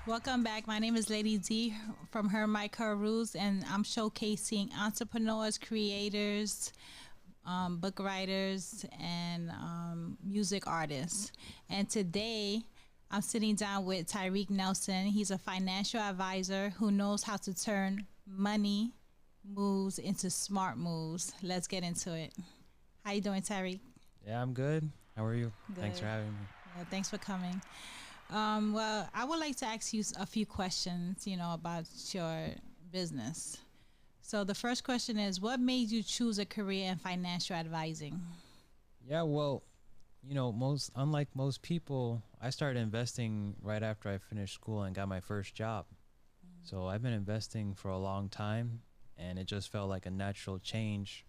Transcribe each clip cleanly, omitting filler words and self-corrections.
Welcome back. My name is Lady D from Her Mike Her Rules, and I'm showcasing entrepreneurs, creators, book writers, and music artists. And today, I'm sitting down with Tyrik Nelson. He's a financial advisor who knows how to turn money moves into smart moves. Let's get into it. How you doing, Tyrik? Yeah, I'm good. How are you? Good. Thanks for having me. Yeah, thanks for coming. Well, I would like to ask you a few questions, about your business. So the first question is, what made you choose a career in financial advising? Yeah, well, unlike most people, I started investing right after I finished school and got my first job. So I've been investing for a long time, and it just felt like a natural change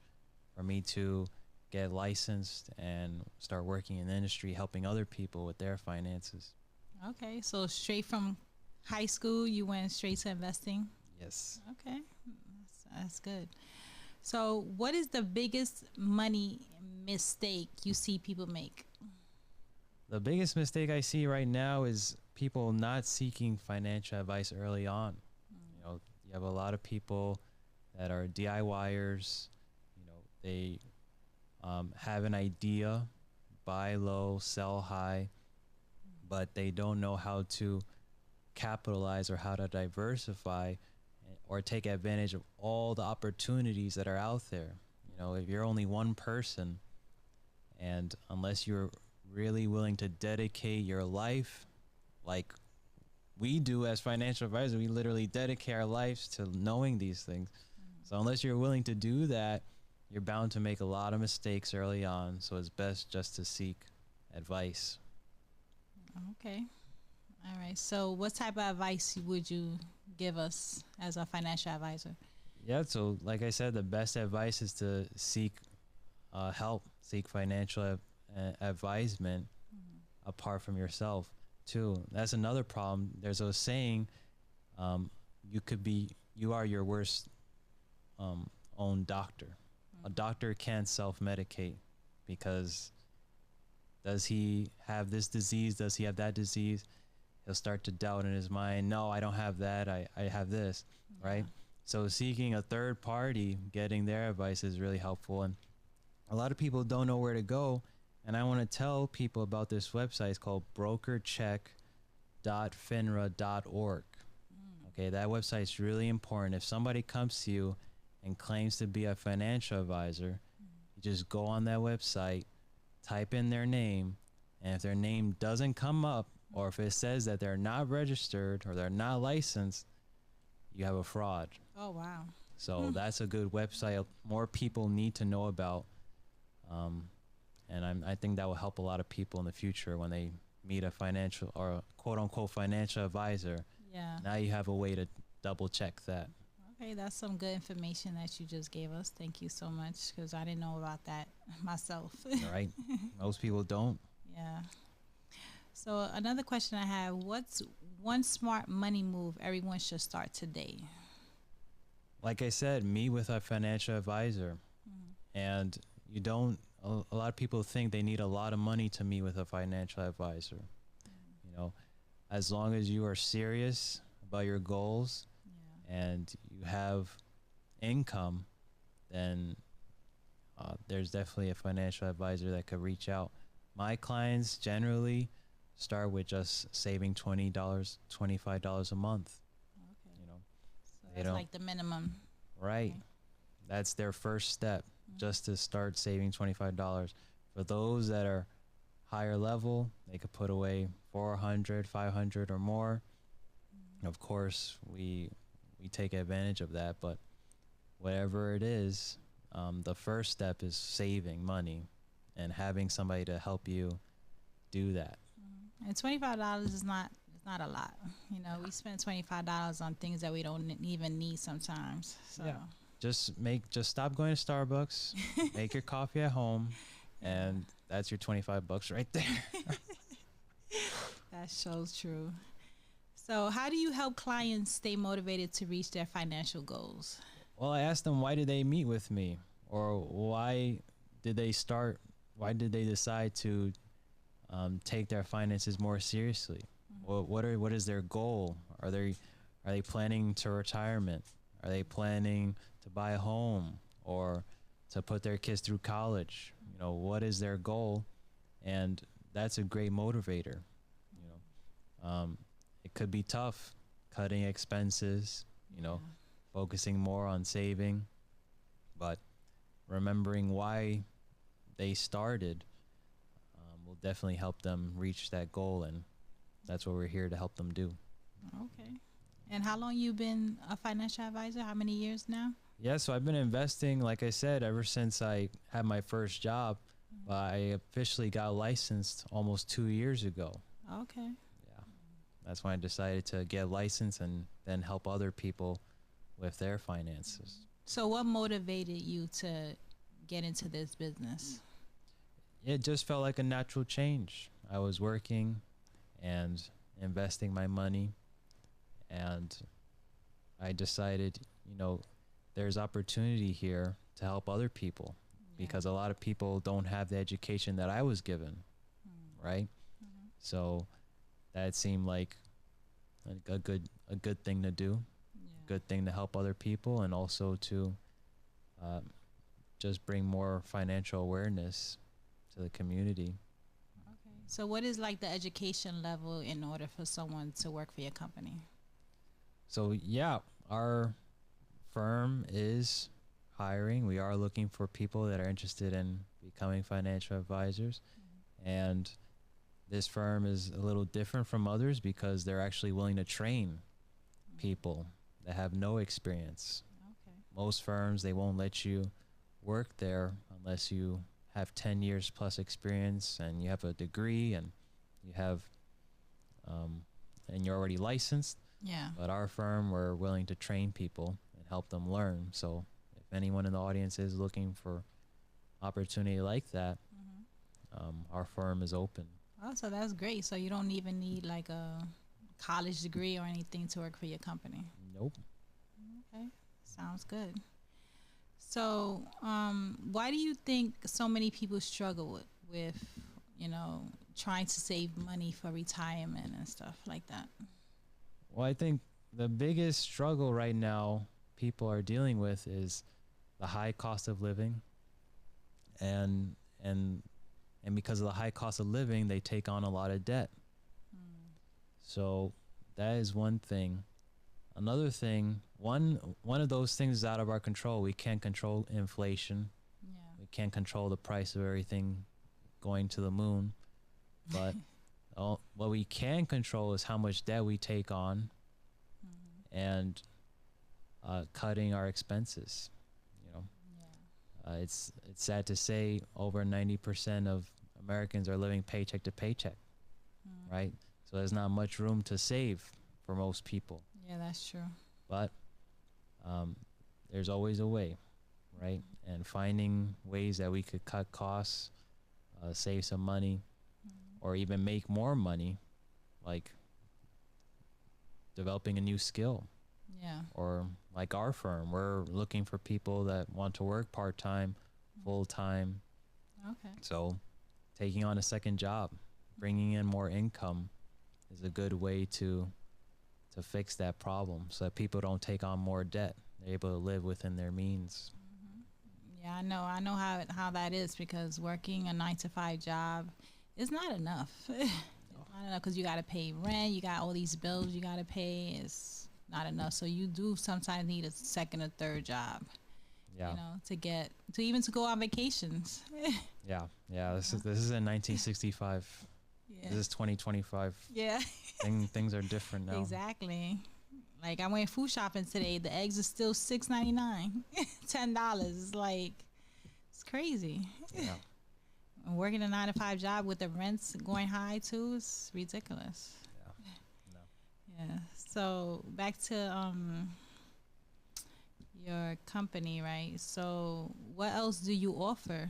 for me to get licensed and start working in the industry, helping other people with their finances. Okay, so straight from high school, you went straight to investing? Yes. Okay, that's good. So what is the biggest money mistake you see people make? The biggest mistake I see right now is people not seeking financial advice early on. You have a lot of people that are DIYers. They have an idea, buy low, sell high, but they don't know how to capitalize or how to diversify or take advantage of all the opportunities that are out there. If you're only one person, and unless you're really willing to dedicate your life, like we do as financial advisors, we literally dedicate our lives to knowing these things. So unless you're willing to do that, you're bound to make a lot of mistakes early on. So it's best just to seek advice. Okay. All right. So what type of advice would you give us as a financial advisor? Yeah, so like I said, the best advice is to seek help, seek financial advisement apart from yourself too. That's another problem. There's a saying, you are your worst own doctor. A doctor can't self-medicate because does he have this disease? Does he have that disease? He'll start to doubt in his mind, no, I don't have that, I have this, right? So seeking a third party, getting their advice is really helpful. And a lot of people don't know where to go. And I want to tell people about this website. It's called brokercheck.finra.org. Okay, that website is really important. If somebody comes to you and claims to be a financial advisor, you just go on that website, type in their name, and if their name doesn't come up, or if it says that they're not registered or they're not licensed, you have a fraud. Oh, wow. So that's a good website more people need to know about. And I think that will help a lot of people in the future when they meet a financial or a quote unquote financial advisor. Yeah. Now you have a way to double check that. Okay, that's some good information that you just gave us. Thank you so much, because I didn't know about that myself. All right. Most people don't. Yeah. So another question I have, what's one smart money move everyone should start today? Like I said, meet with a financial advisor. And a lot of people think they need a lot of money to meet with a financial advisor. As long as you are serious about your goals and you have income, then there's definitely a financial advisor that could reach out. My clients generally start with just saving $20, $25 a month. Okay. So that's like the minimum. Right. Okay. That's their first step, just to start saving $25. For those that are higher level, they could put away $400, $500 or more. Of course, we take advantage of that, but whatever it is, the first step is saving money and having somebody to help you do that. And $25 is not a lot. We spend $25 on things that we don't even need sometimes. So yeah. Just stop going to Starbucks, make your coffee at home, and that's your $25 right there. That's so true. So how do you help clients stay motivated to reach their financial goals? Well, I asked them, why did they meet with me? Or why did they decide to take their finances more seriously? what is their goal? Are they planning to retirement? Are they planning to buy a home or to put their kids through college? You know, what is their goal? And that's a great motivator. You know, it could be tough cutting expenses, you know, focusing more on saving, but remembering why they started will definitely help them reach that goal, and that's what we're here to help them do. Okay. And how long you been a financial advisor? How many years now? Yeah, so I've been investing, like I said, ever since I had my first job. I officially got licensed almost 2 years ago. Okay. Yeah, that's when I decided to get licensed and then help other people with their finances. So what motivated you to get into this business? It just felt like a natural change. I was working and investing my money, and I decided, you know, there's opportunity here to help other people because a lot of people don't have the education that I was given, right? So that seemed like a good thing to do, good thing to help other people, and also to just bring more financial awareness to the community. Okay. So what is like the education level in order for someone to work for your company? So yeah, our firm is hiring. We are looking for people that are interested in becoming financial advisors. And this firm is a little different from others because they're actually willing to train people that have no experience. Okay. Most firms, they won't let you work there unless you have 10 years plus experience and you have a degree and you have and you're already licensed. Yeah. But our firm, we're willing to train people and help them learn. So if anyone in the audience is looking for opportunity like that, our firm is open. Oh, so that's great. So you don't even need like a college degree or anything to work for your company. Nope. Okay. Sounds good. So, why do you think so many people struggle with, you know, trying to save money for retirement and stuff like that? Well, I think the biggest struggle right now people are dealing with is the high cost of living, and because of the high cost of living, they take on a lot of debt. So that is one thing. Another thing, one of those things is out of our control. We can't control inflation. Yeah. We can't control the price of everything going to the moon. But what we can control is how much debt we take on and cutting our expenses. You know, it's sad to say over 90% of Americans are living paycheck to paycheck, right? So there's not much room to save for most people. Yeah, that's true. But there's always a way, right? And finding ways that we could cut costs, save some money, or even make more money, like developing a new skill. Yeah. Or like our firm, we're looking for people that want to work part-time, full-time. Okay. So taking on a second job, bringing in more income is a good way to fix that problem so that people don't take on more debt. They're able to live within their means. Yeah, I know how that is because working a 9 to 5 job is not enough. It's not enough because you got to pay rent, you got all these bills you got to pay. It's not enough. So you do sometimes need a second or third job. Yeah. You know, to even go on vacations. Yeah. This is in 1965. Yeah. This is 2025. Yeah. Things are different now. Exactly. Like I went food shopping today. The eggs are still $6.99, $10. It's like it's crazy. Yeah. And working a 9 to 5 job with the rents going high too is ridiculous. Yeah. No. Yeah. So back to your company, right? So what else do you offer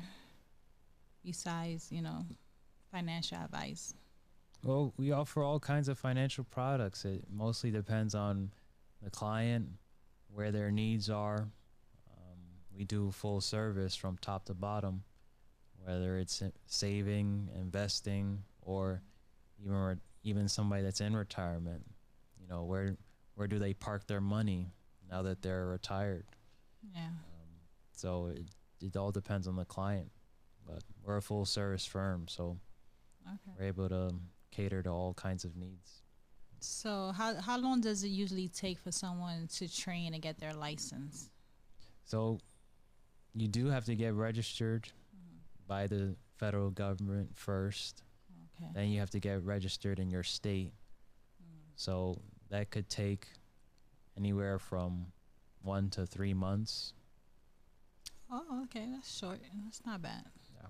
besides, financial advice? Well, we offer all kinds of financial products. It mostly depends on the client, where their needs are. We do full service from top to bottom, whether it's saving, investing, or even even somebody that's in retirement, you know, where do they park their money now that they're retired? Yeah. So it all depends on the client, but we're a full service firm, so Okay. we're able to cater to all kinds of needs. So how long does it usually take for someone to train and get their license? So you do have to get registered by the federal government first. Okay. Then you have to get registered in your state. So that could take anywhere from 1 to 3 months. Oh, okay. That's short. That's not bad. Yeah.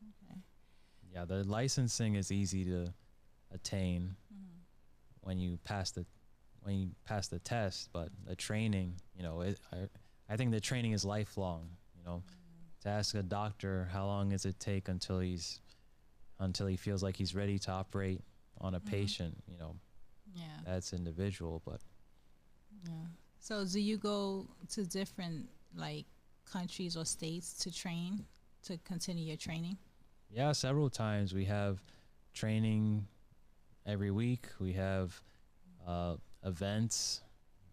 Okay. Yeah, the licensing is easy to attain when you pass the test, but the training, you know, I think the training is lifelong, you know. To ask a doctor how long does it take until he feels like he's ready to operate on a patient, you know. Yeah. That's individual, but Yeah. So do you go to different like countries or states to train, to continue your training? yeah, several times we have training every week. We have events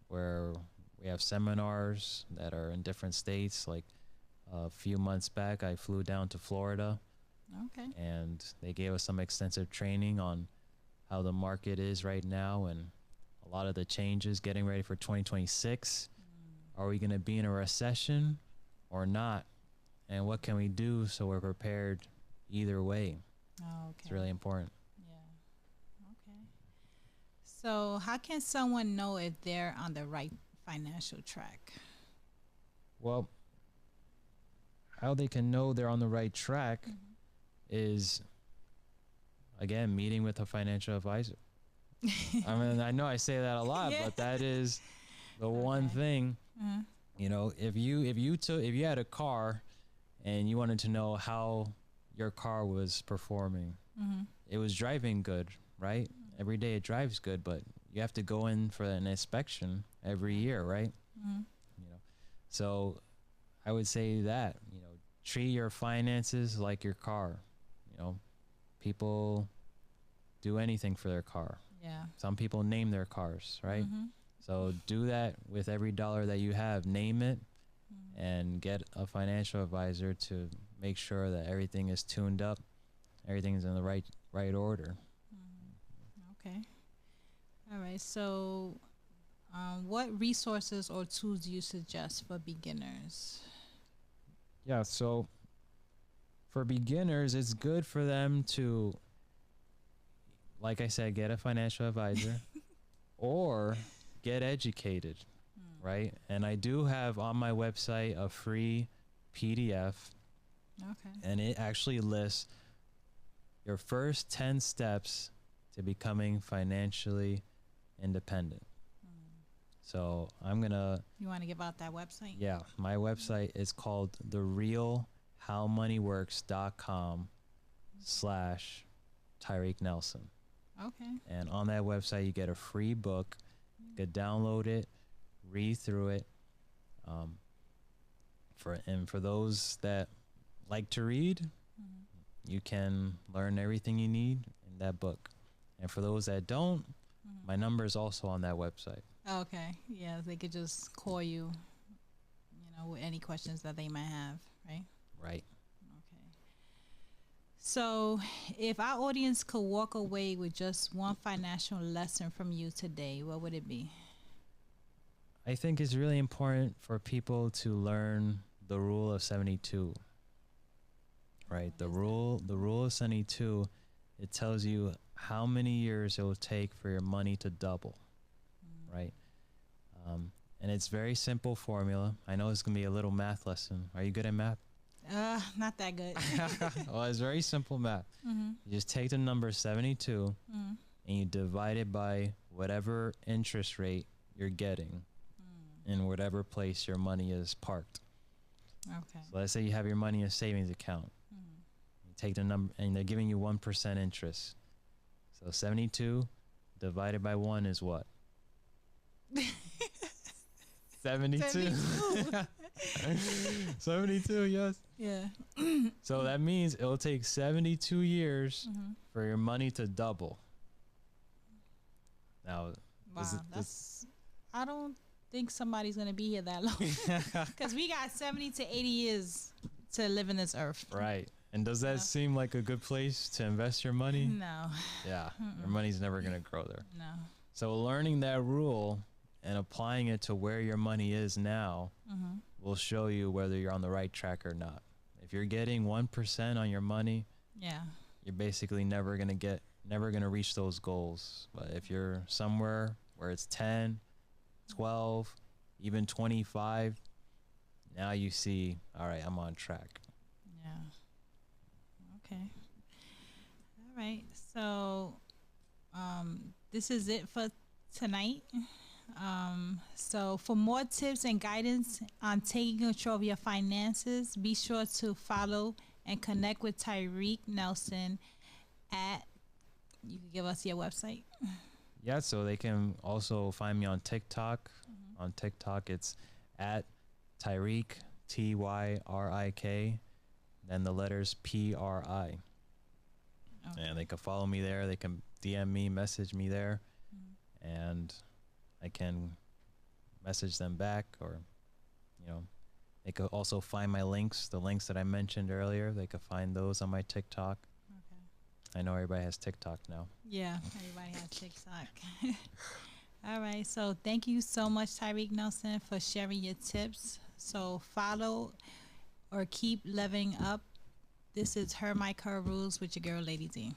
where we have seminars that are in different states. Like a few months back, I flew down to Florida, Okay. and they gave us some extensive training on how the market is right now and a lot of the changes getting ready for 2026. Are we going to be in a recession or not? And what can we do so we're prepared either way? Oh, okay. It's really important. Yeah. Okay. So how can someone know if they're on the right financial track? Well, how they can know they're on the right track is, again, meeting with a financial advisor. I mean, I know I say that a lot, Yeah. but that is the one thing. You know, if you had a car and you wanted to know how your car was performing, it was driving good, right? Every day it drives good, but you have to go in for an inspection every year, right? You know, so I would say that, you know, treat your finances like your car. You know, people do anything for their car. Yeah. Some people name their cars, right? So do that with every dollar that you have. Name it and get a financial advisor to make sure that everything is tuned up, everything is in the right order. Okay. All right. So, what resources or tools do you suggest for beginners? Yeah, so for beginners, it's good for them to, like I said, get a financial advisor or get educated, right? And I do have on my website a free PDF, Okay. and it actually lists your first 10 steps to becoming financially independent. So I'm going to... You want to give out that website? Yeah, my website is called therealhowmoneyworks.com/Tyrik Nelson. Okay. And on that website, you get a free book. You could download it, read through it. For those that like to read, you can learn everything you need in that book. And for those that don't, my number is also on that website. Okay. Yeah, they could just call you, with any questions that they might have, right? Right. Okay. So, if our audience could walk away with just one financial lesson from you today, what would it be? I think it's really important for people to learn the rule of 72. Right? The rule of 72, it tells you how many years it will take for your money to double. Right? And it's very simple formula. I know it's going to be a little math lesson. Are you good at math? Not that good. Well, it's very simple math. You just take the number 72 and you divide it by whatever interest rate you're getting in whatever place your money is parked. Okay. So let's say you have your money in a savings account. You take the number, and they're giving you 1% interest. So 72 divided by 1 is what? 72. 72, yes. Yeah. So that means it'll take 72 years for your money to double. Now, Wow, is it, that's. I don't think somebody's gonna be here that long because we got 70 to 80 years to live in this earth. right. And does that seem like a good place to invest your money? No. Yeah, your money's never going to grow there. No. So learning that rule and applying it to where your money is now will show you whether you're on the right track or not. If you're getting 1% on your money, Yeah. you're basically never going to reach those goals. But if you're somewhere where it's 10, 12, even 25, now you see, all right, I'm on track. Yeah. Okay. All right. So, this is it for tonight. So for more tips and guidance on taking control of your finances, be sure to follow and connect with Tyrik Nelson at, you can give us your website. Yeah, so they can also find me on TikTok. On TikTok, it's at Tyrik, Tyrik, then the letters PRI. Okay. And they can follow me there. They can DM me, message me there, and I can message them back, or, they could also find my links, the links that I mentioned earlier. They could find those on my TikTok. Okay. I know everybody has TikTok now. Yeah, everybody has TikTok. All right, so thank you so much, Tyrik Nelson, for sharing your tips. So follow or keep leveling up. This is Her Rules with your girl, Lady D.